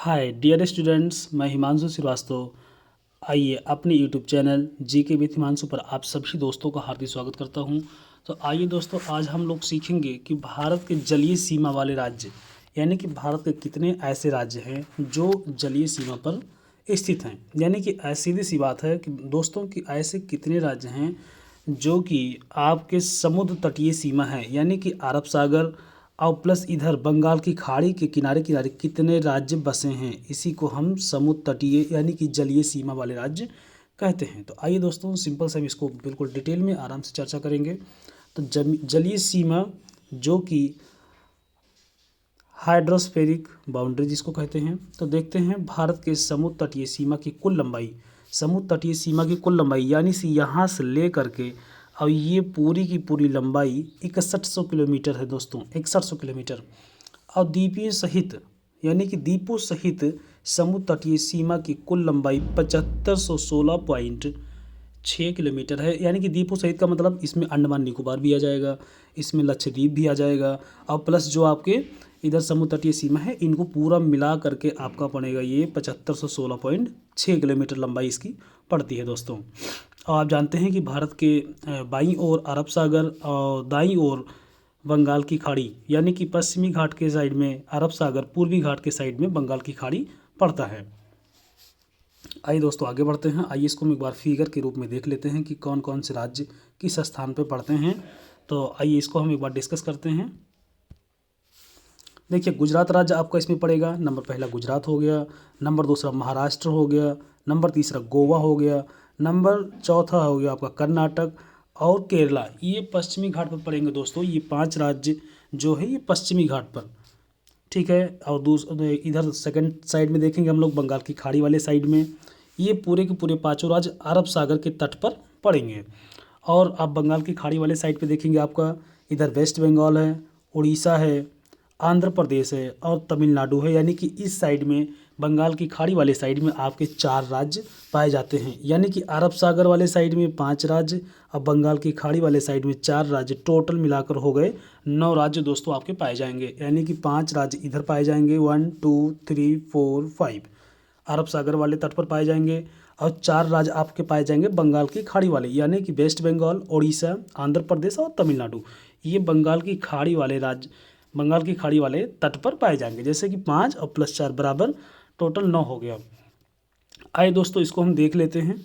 Hi dear students, मैं हिमांशु श्रीवास्तव। आइए अपने YouTube channel GK with Himanshu पर आप सभी दोस्तों का हार्दिक स्वागत करता हूं। तो आइए दोस्तों, आज हम लोग सीखेंगे कि भारत के जलीय सीमा वाले राज्य यानी कि भारत के कितने ऐसे राज्य हैं जो जलीय सीमा पर स्थित हैं। यानी कि सीधी सी बात है कि दोस्तों कि ऐसे कितने राज्य हैं जो कि आपके समुद्र तटीय सीमा है, यानी कि अरब सागर और प्लस इधर बंगाल की खाड़ी के किनारे किनारे कितने राज्य बसे हैं। इसी को हम समुद्र तटीय यानी कि जलीय सीमा वाले राज्य कहते हैं। तो आइए दोस्तों, सिंपल से हम इसको बिल्कुल डिटेल में आराम से चर्चा करेंगे। तो जलीय सीमा जो कि हाइड्रोस्फेरिक बाउंड्री जिसको कहते हैं, तो देखते हैं भारत के समुद्र तटीय सीमा की कुल लंबाई। समुद्र तटीय सीमा की कुल लंबाई यानी से यहाँ से ले करके और ये पूरी की पूरी लंबाई 6100 किलोमीटर है दोस्तों, 6100 किलोमीटर। और द्वीपीय सहित यानी कि द्वीपों सहित समुद्र तटीय सीमा की कुल लंबाई 7516.6 किलोमीटर है। यानी कि द्वीपों सहित का मतलब इसमें अंडमान निकोबार भी आ जाएगा, इसमें लक्षद्वीप भी आ जाएगा, और प्लस जो आपके इधर समुद्र तटीय सीमा है इनको पूरा मिला करके आपका पड़ेगा ये 7516.6 किलोमीटर लंबाई इसकी पड़ती है दोस्तों। और आप जानते हैं कि भारत के बाईं ओर अरब सागर और दाईं ओर बंगाल की खाड़ी, यानी कि पश्चिमी घाट के साइड में अरब सागर, पूर्वी घाट के साइड में बंगाल की खाड़ी पड़ता है। आइए दोस्तों आगे बढ़ते हैं। आइए इसको हम एक बार फिगर के रूप में देख लेते हैं कि कौन कौन से राज्य किस स्थान पर पड़ते हैं। तो आइए इसको हम एक बार डिस्कस करते हैं। देखिए, गुजरात राज्य आपका इसमें पड़ेगा। नंबर पहला गुजरात हो गया, नंबर दूसरा महाराष्ट्र हो गया, नंबर तीसरा गोवा हो गया, नंबर चौथा हो गया आपका कर्नाटक और केरला। ये पश्चिमी घाट पर पड़ेंगे दोस्तों। ये 5 राज्य जो है ये पश्चिमी घाट पर, ठीक है। और इधर सेकंड साइड में देखेंगे हम लोग बंगाल की खाड़ी वाले साइड में। ये पूरे के पूरे 5 राज्य अरब सागर के तट पर पड़ेंगे। और आप बंगाल की खाड़ी वाले साइड पे देखेंगे आपका इधर वेस्ट बंगाल है, उड़ीसा है, आंध्र प्रदेश है और तमिलनाडु है। यानी कि इस साइड में बंगाल की खाड़ी वाले साइड में आपके 4 राज्य पाए जाते हैं। यानी कि अरब सागर वाले साइड में 5 राज्य और बंगाल की खाड़ी वाले साइड में 4 राज्य, टोटल मिलाकर हो गए 9 राज्य दोस्तों आपके पाए जाएंगे। यानी कि 5 राज्य इधर पाए जाएंगे, 1 2 3 4 5 अरब सागर वाले तट पर पाए जाएंगे, और 4 राज्य आपके पाए जाएंगे बंगाल की खाड़ी वाले, यानी कि वेस्ट बंगाल, उड़ीसा, आंध्र प्रदेश और तमिलनाडु। ये बंगाल की खाड़ी वाले राज्य बंगाल की खाड़ी वाले तट पर पाए जाएंगे। जैसे कि 5 और प्लस 4 बराबर टोटल 9 हो गया। आइए दोस्तों इसको हम देख लेते हैं।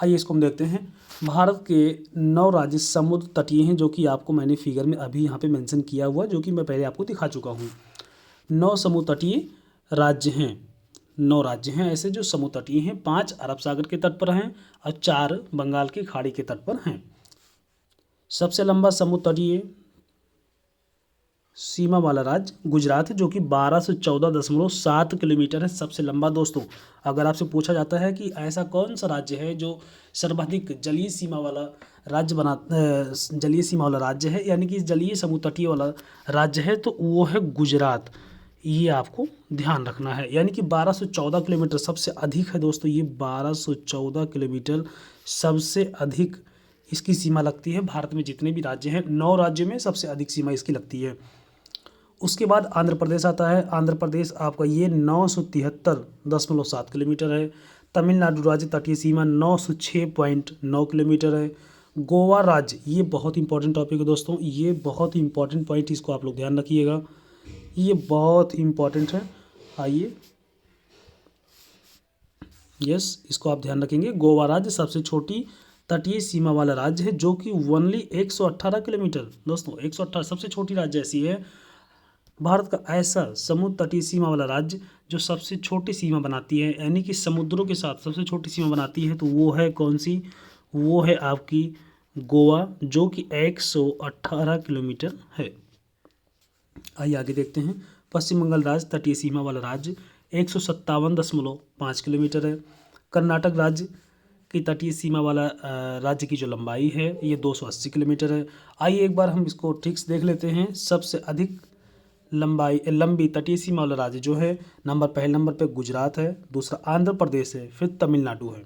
आइए इसको हम देखते हैं। भारत के 9 राज्य समुद्र तटीय हैं, जो कि आपको मैंने फिगर में अभी यहाँ पे मेंशन किया हुआ, जो कि मैं पहले आपको दिखा चुका हूँ। 9 समुद्र तटीय राज्य हैं। 9 राज्य हैं ऐसे जो समुद्र तटीय हैं। 5 अरब सागर के तट पर हैं और 4 बंगाल की खाड़ी के तट पर हैं। सबसे लंबा समुद्र तटीय सीमा वाला राज्य गुजरात है, जो कि 1214.7 किलोमीटर है, सबसे लंबा दोस्तों। अगर आपसे पूछा जाता है कि ऐसा कौन सा राज्य है जो सर्वाधिक जलीय सीमा वाला जलीय सीमा वाला राज्य है, यानी कि जलीय समुद्र तटीय वाला राज्य है, तो वो है गुजरात। ये आपको ध्यान रखना है। यानी कि 1214 किलोमीटर सबसे अधिक है दोस्तों। ये 1214 किलोमीटर सबसे अधिक इसकी सीमा लगती है भारत में। जितने भी राज्य हैं 9 राज्यों में सबसे अधिक सीमा इसकी लगती है। उसके बाद आंध्र प्रदेश आता है। आंध्र प्रदेश आपका ये 973.7 किलोमीटर है। तमिलनाडु राज्य तटीय सीमा 906.9 किलोमीटर है। गोवा राज्य, ये बहुत इंपॉर्टेंट टॉपिक है दोस्तों, ये बहुत ही इंपॉर्टेंट पॉइंट, इसको आप लोग ध्यान रखिएगा, ये बहुत इंपॉर्टेंट है। आइए इसको आप ध्यान रखेंगे। गोवा राज्य सबसे छोटी तटीय सीमा वाला राज्य है, जो कि ओनली 118 किलोमीटर दोस्तों, 118 सबसे छोटी राज्य ऐसी है। भारत का ऐसा समुद्र तटीय सीमा वाला राज्य जो सबसे छोटी सीमा बनाती है, यानी कि समुद्रों के साथ सबसे छोटी सीमा बनाती है, तो वो है कौन सी? वो है आपकी गोवा, जो कि 118 किलोमीटर है। आइए आगे देखते हैं। पश्चिम बंगाल राज्य तटीय सीमा वाला राज्य 157.5 किलोमीटर है। कर्नाटक राज्य की तटीय सीमा वाला राज्य की जो लंबाई है ये 280 किलोमीटर है। आइए एक बार हम इसको ठीक से देख लेते हैं। सबसे अधिक लंबी तटीय सीमा वाला राज्य जो है, पहले नंबर पे गुजरात है, दूसरा आंध्र प्रदेश है, फिर तमिलनाडु है।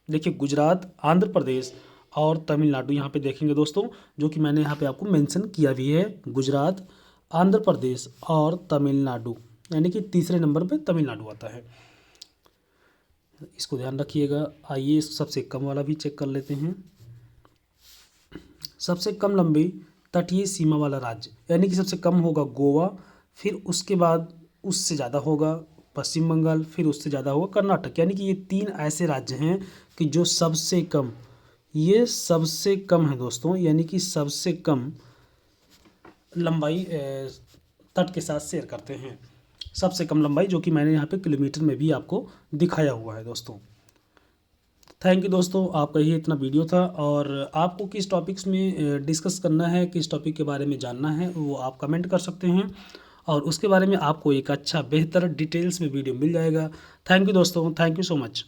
देखिए, गुजरात, आंध्र प्रदेश और तमिलनाडु यहाँ पे देखेंगे दोस्तों, जो कि मैंने यहाँ पे आपको मेंशन किया भी है। गुजरात, आंध्र प्रदेश और तमिलनाडु, यानी कि तीसरे नंबर पे तमिलनाडु आता है। इसको ध्यान रखिएगा। आइए सबसे कम वाला भी चेक कर लेते हैं। सबसे कम लंबी तटीय सीमा वाला राज्य, यानी कि सबसे कम होगा गोवा, फिर उसके बाद उससे ज़्यादा होगा पश्चिम बंगाल, फिर उससे ज़्यादा होगा कर्नाटक। यानी कि ये 3 ऐसे राज्य हैं कि जो सबसे कम, ये सबसे कम है दोस्तों, यानी कि सबसे कम लंबाई तट के साथ शेयर करते हैं। सबसे कम लंबाई, जो कि मैंने यहाँ पे किलोमीटर में भी आपको दिखाया हुआ है दोस्तों। थैंक यू दोस्तों, आपका ये इतना वीडियो था। और आपको किस टॉपिक्स में डिस्कस करना है, किस टॉपिक के बारे में जानना है, वो आप कमेंट कर सकते हैं और उसके बारे में आपको एक अच्छा बेहतर डिटेल्स में वीडियो मिल जाएगा। थैंक यू दोस्तों, थैंक यू सो मच।